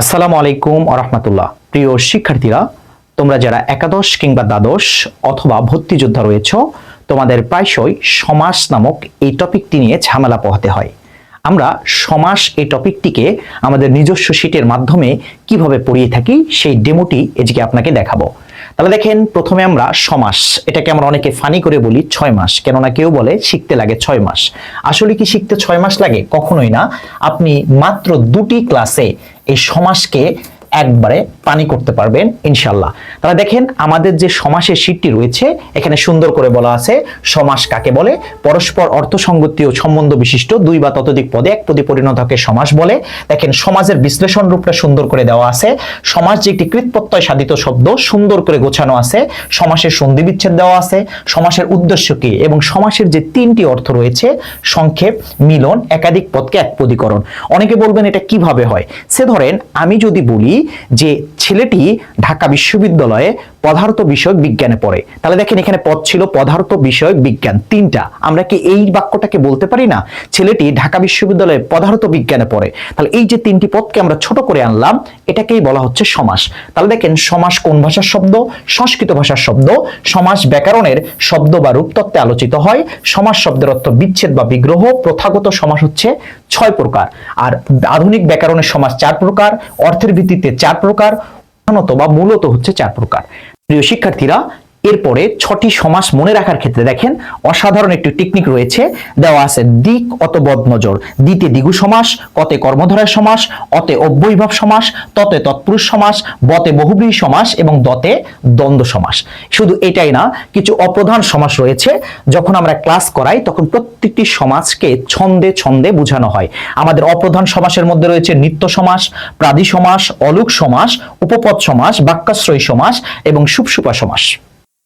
আসসালামু আলাইকুম ওয়া রাহমাতুল্লাহ। প্রিয় শিক্ষার্থীরা, তোমরা যারা একাদশ কিংবা দ্বাদশ অথবা ভর্তি যোদ্ধা রয়েছো, তোমাদের প্রায়শই সমাস নামক এই টপিকটি নিয়ে ঝামেলা পোহাতে হয়। আমরা সমাস এই টপিকটিকে আমাদের নিজস্ব শীটের মাধ্যমে কিভাবে পড়িয়ে থাকি সেই ডেমোটি আজকে আপনাকে দেখাবো। তাহলে দেখেন, প্রথমে আমরা সমাস, এটাকে আমরা অনেকে ফানি করে বলি 6 মাস, কেননা কেউ বলে শিখতে লাগে 6 মাস। আসলে কি শিখতে 6 মাস লাগে? কখনোই না। আপনি মাত্র 2টি ক্লাসে এই সমাসকে একবারে পানি করতে পারবেন ইনশাল্লাহ। তাহলে দেখেন, আমাদের যে সমাসের শীটটি রয়েছে এখানে সুন্দর করে বলা আছে সমাস কাকে বলে। পরস্পর অর্থসঙ্গতি ও সম্বন্ধ বিশিষ্ট দুই বা ততোধিক পদে এক পদী পরিণতকে সমাস বলে। দেখেন, সমাজের বিশ্লেষণ রূপটা সুন্দর করে দেওয়া আছে। সমাস যে একটি কৃৎপ্রত্যয় সাধিত শব্দ, সুন্দর করে গোছানো আছে। সমাসের সন্ধি বিচ্ছেদ দেওয়া আছে, সমাসের উদ্দেশ্য কি, এবং সমাসের যে 3টি অর্থ রয়েছে, সংক্ষেপ, মিলন, একাধিক পদকে একপদীকরণ। অনেকে বলবেন এটা কিভাবে হয়। সে ধরেন, আমি যদি বলি যে ছেলেটি ঢাকা বিশ্ববিদ্যালয়ে পদার্থ বিষয়ক বিজ্ঞানে পড়ে, তাহলে দেখেন এখানে পদ ছিল পদার্থ বিষয়ক বিজ্ঞান 3টা। আমরা কি এই বাক্যটাকে বলতে পারি না ছেলেটি ঢাকা বিশ্ববিদ্যালয়ে পদার্থ বিজ্ঞানে পড়ে? তাহলে এই যে 3টি পদকে আমরা ছোট করে আনলাম, এটাকেই বলা হচ্ছে সমাস। তাহলে দেখেন, সমাস কোন ভাষার শব্দ? সংস্কৃত ভাষার শব্দ। সমাস ব্যাকরণের শব্দ বা রূপতত্ত্বে আলোচিত হয়। সমাস শব্দের অর্থ বিচ্ছেদ বা বিগ্রহ। প্রথাগত সমাস হচ্ছে 6 প্রকার, আর আধুনিক ব্যাকরণের সমাস 4 প্রকার, অর্থের ভিত্তিতে 4 প্রকার, প্রধানত বা মূলত হচ্ছে 4 প্রকার। প্রিয় শিক্ষার্থীরা, এরপরে 6টি সমাস মনে রাখার ক্ষেত্রে দেখেন অসাধারণ একটি টেকনিক রয়েছে, দেওয়া আছে দিক অত বদ নজর। দিতে দ্বিগু সমাস, কতে কর্মধারয় সমাস, অতে অব্যয়ীভাব সমাস, ততে তৎপুরুষ সমাস, বতে বহুব্রীহি সমাস এবং দতে দ্বন্দ্ব সমাস। শুধু এটাই না, কিছু অপ্রধান সমাস রয়েছে। যখন আমরা ক্লাস করাই তখন প্রত্যেকটি সমাসকে ছন্দে ছন্দে বোঝানো হয়। আমাদের অপ্রধান সমাসের মধ্যে রয়েছে নিত্য সমাস, প্রাদি সমাস, অলোক সমাস, উপপদ সমাস, বাক্যাশ্রয়ী সমাস এবং সুপসুপা সমাস।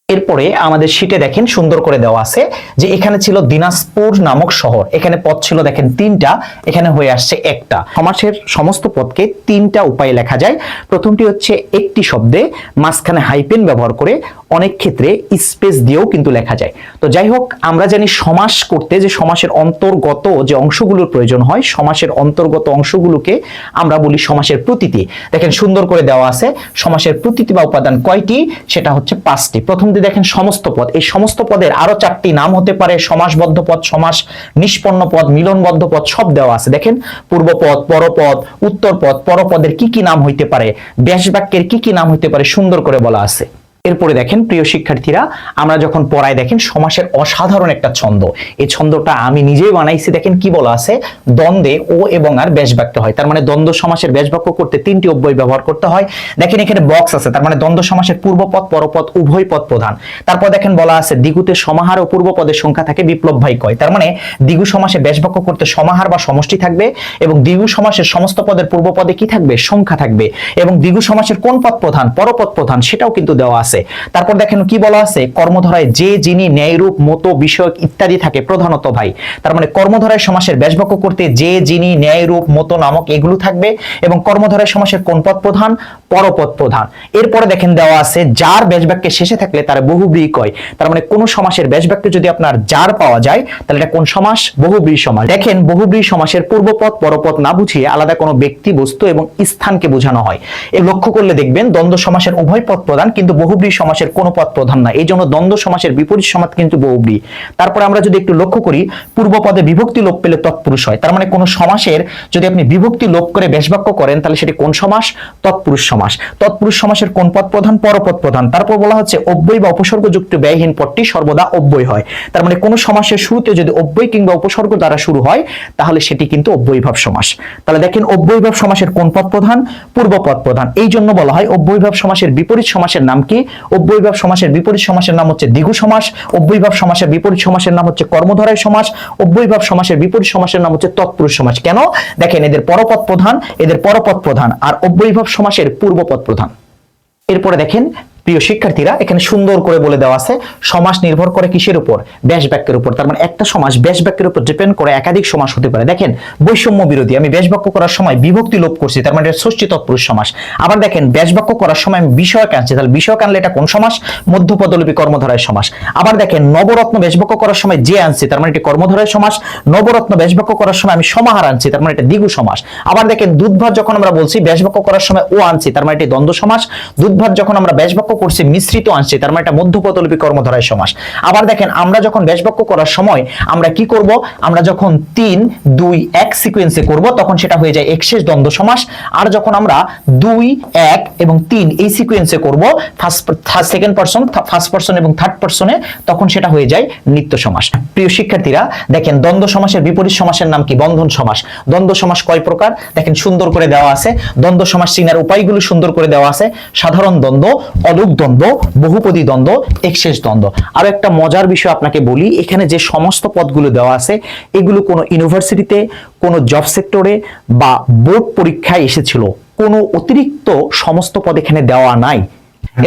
এরপরে আমাদের শীটে দেখেন সুন্দর করে দেওয়া আছে যে এখানে ছিল দিনাজপুর নামক শহর, এখানে পদ ছিল দেখেন 3টা, এখানে হয়ে আসছে 1টা। সমাসের সমস্ত পদকে 3টা উপায়ে লেখা যায়। প্রথমটি হচ্ছে একটি শব্দে মাঝখানে হাইপেন ব্যবহার করে, অনেক ক্ষেত্রে স্পেস দিয়েও কিন্তু লেখা যায়। তো যাই হোক, আমরা জানি সমাস করতে যে সমাসের অন্তর্গত যে অংশগুলোর প্রয়োজন হয়, সমাসের অন্তর্গত অংশগুলোকে আমরা বলি সমাসের প্রতীতি। দেখেন সুন্দর করে দেওয়া আছে সমাসের প্রতীতি বা উপাদান কয়টি, সেটা হচ্ছে 5টি। প্রথমটি দেখেন সমস্ত পদ। এই সমস্ত পদের আরো 4টি নাম হতে পারে সমাসবদ্ধ পদ, সমাস নিষ্পন্ন পদ, মিলনবদ্ধ পদ, সব দেওয়া আছে। দেখেন পূর্বপদ, পরপদ, উত্তরপদ, পরপদের কি কি নাম হইতে পারে, ব্যাস বাক্যের কি কি নাম হইতে পারে, সুন্দর করে বলা আছে। এরপরে দেখেন প্রিয় শিক্ষার্থীরা, আমরা যখন পড়াই দেখেন সমাসের অসাধারণ একটা ছন্দ। এই ছন্দটা আমি নিজেই বানাইছি। দেখেন কি বলা আছে, দ্বন্দ্বে ও এবং আর ব্যাস বাক্য হয়। তার মানে দ্বন্দ্ব সমাসের ব্যাস বাক্য করতে 3টি অব্যয় ব্যবহার করতে হয়। দেখেন এখানে বক্স আছে, তার মানে দ্বন্দ্ব সমাসের পূর্বপদ পরপদ উভয় পদ প্রধান। তারপর দেখেন বলা আছে দ্বিগুতে সমাহার ও পূর্বপদের সংখ্যা থাকে বিপ্লব ভাই কয়। তার মানে দ্বিগু সমাসে ব্যাস বাক্য করতে সমাহার বা সমষ্টি থাকবে, এবং দ্বিগু সমাসের সমস্ত পদের পূর্বপদে কি থাকবে, সংখ্যা থাকবে। এবং দ্বিগু সমাসের কোন পদ প্রধান, পরপদ প্রধান, সেটাও কিন্তু দেওয়া আছে। তারপর দেখেন কি বলা আছে, কর্মধারায় যে, যিনি, ন্যায়রূপ, মত, বিষয়ক ইত্যাদি থাকে প্রধানত ভাই। তার মানে কর্মধারায় সমাসের ব্যাস বাক্য করতে যে, যিনি, ন্যায়রূপ, মত নামক এগুলো থাকবে। এবং কর্মধারায় সমাসের কোন পদ প্রধান, পরপদ প্রধান। এরপরে দেখেন দেওয়া আছে যার ব্যাস বাক্যে শেষে থাকলে তার বহুব্রীহি কয়। তার মানে কোন সমাসের ব্যাস বাক্যে যদি আপনার যার পাওয়া যায় তাহলে এটা কোন সমাস, বহুব্রীহি সমাস। দেখেন বহুব্রীহি সমাসের পূর্বপদ পরপদ না বুঝিয়ে আলাদা কোনো ব্যক্তি, বস্তু এবং স্থানকে বোঝানো হয়। এই লক্ষ্য করলে দেখবেন দ্বন্দ্ব সমাসের উভয় পদ প্রধান, কিন্তু বহুব্রীহি সমাসের কোন পদ প্রধান না। এই জন্য দ্বন্দ্ব সমাসের বিপরীত সমাস কিন্তু বহুব্রীহি। তারপর আমরা যদি একটু লক্ষ্য করি, পূর্বপদে বিভক্তি লোপ পেলে তৎপুরুষ হয়। তার মানে কোন সমাসের যদি আপনি বিভক্তি লোপ করে ব্যাস বাক্য করেন তাহলে সেটি কোন সমাস, তৎপুরুষ সমাস। তৎপুরুষ সমাসের কোন পদ প্রধান, পরপদ প্রধান। তারপর বলা হচ্ছে অব্যয় বা উপসর্গযুক্ত ব্যয়হীন পদটি সর্বদা অব্যয় হয়। তার মানে কোন সমাসের শুরুতে যদি অব্যয় কিংবা উপসর্গ দ্বারা শুরু হয় তাহলে সেটি কিন্তু অব্যয়ীভাব সমাস। তাহলে দেখেন অব্যয়ীভাব সমাসের কোন পদ প্রধান, পূর্বপদ প্রধান। এই জন্য বলা হয় অব্যয়ীভাব সমাসের বিপরীত সমাসের নাম কি, অব্যয়ীভাব সমাসের বিপরীত সমাসের নাম হচ্ছে দ্বিগু সমাস। অব্যয়ীভাব সমাসের বিপরীত সমাসের নাম হচ্ছে কর্মধারয় সমাস। অব্যয়ীভাব সমাসের বিপরীত সমাসের নাম হচ্ছে তৎপুরুষ সমাস। কেন? দেখেন এদের পরপদ প্রধান, এদের পরপদ প্রধান, আর অব্যয়ীভাব সমাসের পূর্বপদ প্রধান। এরপরে দেখেন প্রিয় শিক্ষার্থীরা, এখানে সুন্দর করে বলে দেওয়া আছে সমাস নির্ভর করে কিসের উপর? ব্যাস বাক্যের উপর। তার মানে একটা সমাস ব্যাস বাক্যের উপর ডিপেন্ড করে একাধিক সমাস হতে পারে। দেখেন বৈষম্য বিরোধী, আমি ব্যাস বাক্য করার সময় বিভক্তি লোপ করছি, তার মানে এটা ষষ্ঠী তৎপুরুষ সমাস। আবার দেখেন ব্যাস বাক্য করার সময় আমি বিষয়ক আনছি, তাহলে বিষয়ক আনলে এটা কোন সমাস? মধ্যপদলোপী কর্মধারয় সমাস। আবার দেখেন নবরত্ন ব্যাস বাক্য করার সময় যে আনছি, তার মানে এটি কর্মধারয় সমাস। নবরত্ন ব্যাস বাক্য করার সময় আমি সমাহার আনছি, তার মানে এটা দ্বিগু সমাস। আবার দেখেন দুধভাত যখন আমরা বলছি ব্যাস বাক্য করার সময় ও আনছি, তার মানে এটি দ্বন্দ্ব সমাস। দুধভাত যখন আমরা ব্যাস বাক্য করছি মিশ্রিত আনছি, তার মানে এটা মধ্যপদলোপী কর্মধারয় সমাস। আবার দেখেন আমরা যখন ব্যাস বাক্য করার সময় আমরা কি করব? আমরা যখন 3, 2, 1 সিকোয়েন্সে করব তখন সেটা হয়ে যায় একশেষ দ্বন্দ্ব সমাস। আর যখন আমরা 2, 1 এবং 3 এই সিকোয়েন্সে করব সেকেন্ড পারসন, ফার্স্ট পারসন এবং থার্ড পারসনে, তখন সেটা হয়ে যায় নিত্য সমাস। প্রিয় শিক্ষার্থীরা, দেখেন দ্বন্দ্ব সমাসের বিপরীত সমাসের নাম কি? বন্ধন সমাস। দ্বন্দ্ব সমাস কয় প্রকার? দেখেন সুন্দর করে দেওয়া আছে, দ্বন্দ্ব সমাস চিনার উপায়গুলো সুন্দর করে দেওয়া আছে। সাধারণ দ্বন্দ্ব, অলুক দ্বন্দ্ব, বহুপদী দ্বন্দ্ব, একশেষ দ্বন্দ্ব। আর একটা মজার বিষয় আপনাকে বলি, এখানে যে সমস্ত পদগুলো দেওয়া আছে এগুলো কোনো ইউনিভার্সিটিতে, কোনো জব সেক্টরে বা বোর্ড পরীক্ষায় এসেছিল, কোনো অতিরিক্ত সমস্ত পদ এখানে দেওয়া নাই।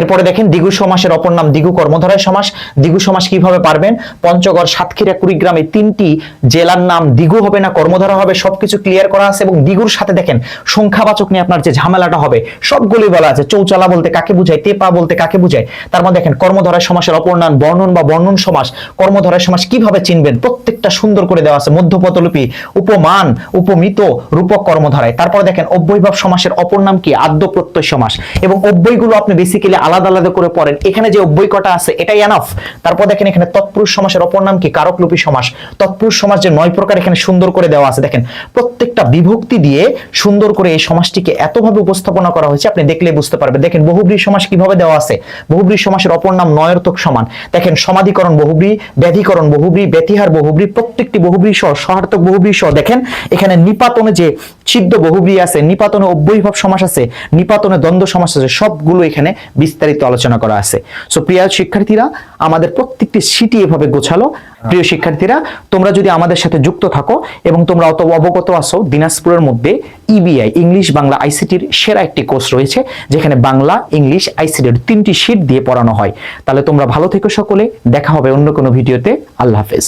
এরপরে দেখেন দ্বিগু সমাসের অপর নাম দ্বিগু কর্মধারয় সমাস। দ্বিগু সমাস কিভাবে পারবেন? পঞ্চগড়, সাতক্ষীরা, কুড়িগ্রামে 3টি জেলার নাম দ্বিগু হবে না কর্মধারা হবে, সবকিছু ক্লিয়ার করা আছে। এবং দ্বিগুর সাথে দেখেন সংখ্যাবাচক নিয়ে আপনার যে ঝামেলাটা হবে সবগুলোই বলা আছে। চৌচালা বলতে কাকে বুঝায়, তেপা বলতে কাকে বুঝায়। তার মধ্যে দেখেন কর্মধারয় সমাসের অপর নাম বর্ণন বা বর্ণন সমাস। কর্মধারয় সমাস কিভাবে চিনবেন প্রত্যেকটা সুন্দর করে দেওয়া আছে। মধ্যপদলোপী, উপমান, উপমিত, রূপক কর্মধারায়। তারপর দেখেন অব্যয়ভাব সমাসের অপর নাম কি? আদ্য প্রত্যয় সমাস। এবং অব্যয়গুলো আপনি বেসিক্যালি আলাদা আলাদা করে পড়েন, এখানে যে অব্যয় কটা আছে এটাই এনাফ। তারপর দেখেন এখানে তৎপুরুষ সমাসের অপর নাম কি? কারকলোপী সমাস। তৎপুরুষ সমাস যে 9 প্রকার এখানে সুন্দর করে দেওয়া আছে। দেখেন প্রত্যেকটা বিভক্তি দিয়ে সুন্দর করে এই সমাসটিকে এতভাবে উপস্থাপনা করা হয়েছে, আপনি দেখলে বুঝতে পারবেন। দেখেন বহুব্রী সমাস কিভাবে দেওয়া আছে। বহুব্রী সমাসের অপর নাম নয়র্থক সমান। দেখেন সমাধিকরণ বহুব্রী, ব্যাধিকরণ বহুব্রী, ব্যতিহার বহুব্রী, প্রত্যেকটি বহুব্রী সহ, সহার্থক বহুব্রী সহ। দেখেন এখানে নিপাতনে যে ছিদ্র বহুব্রী আছে, নিপাতনে অব্যয়ভাব সমাস আছে, নিপাতনে দ্বন্দ্ব সমাস আছে, সবগুলো এখানে বিস্তারিত আলোচনা করা আছে। সো প্রিয় শিক্ষার্থীরা, আমাদের প্রত্যেকটি সিটি এভাবে গোছালো। প্রিয় শিক্ষার্থীরা, তোমরা যদি আমাদের সাথে যুক্ত থাকো এবং তোমরা অত অবগত আছো, দিনাজপুরের মধ্যে ইবিআই ইংলিশ বাংলা আইসিটির সেরা একটি কোর্স রয়েছে, যেখানে বাংলা, ইংলিশ, আইসিটির 3টি শিট দিয়ে পড়ানো হয়। তাহলে তোমরা ভালো থেকো সকলে, দেখা হবে অন্য কোনো ভিডিওতে। আল্লাহ হাফেজ।